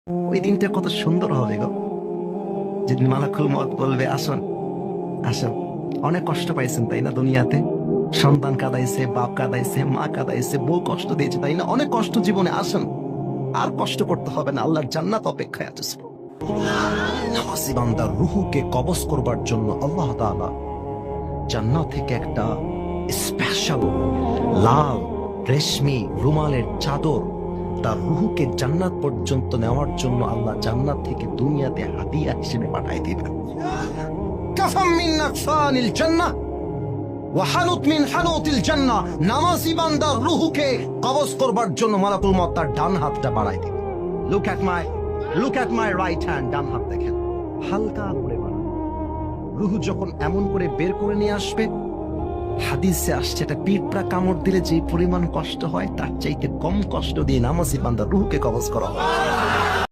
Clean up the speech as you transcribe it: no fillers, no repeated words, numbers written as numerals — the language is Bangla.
ওই দিনটা কত সুন্দর হবে গো, যেদিন মালাকুল মউত বলবে আসুন আসুন। অনেক কষ্ট পাইছেন তাই না দুনিয়াতে? সন্তান কাঁদাইছে, বাপ কাঁদাইছে, মা কাঁদাইছে, বউ কষ্ট দিয়েছে তাই না? অনেক কষ্ট জীবনে, আসুন। আর কষ্ট করতে হবে না, আল্লাহর জান্নাত অপেক্ষায় আছে। নামাজি বান্দার রুহুকে কবজ করবার জন্য আল্লাহ তাআলা জান্নাত থেকে একটা স্পেশাল লাল রেশমি রুমালের চাদর তার রুহুকে জান্নাত পর্যন্ত নেওয়ার জন্য আল্লাহ জান্নাত থেকে দুনিয়াতে হাদিয়া হিসেবে পাঠাই দিবেন। কাফাম মিন নাকসানিল জান্নাহ ওয়া হানুত মিন হানুতিল জান্নাহ। নামাজি বান্দার রুহুকে কবজ করবার জন্য মালাকুল মউত তার ডান হাতটা বাড়াই দিবেন। Look at my right hand. ডান হাত দেখেন, হালকা করে বাড়ান। রুহু যখন এমন করে বের করে নিয়ে আসবে, হাদিসে আসছে এটা পিঁপড়া কামড় দিলে যে পরিমাণ কষ্ট হয় তার চাইতে কম কষ্ট দিয়ে নামাজি বান্দার রুহুকে কবজ করা হয়।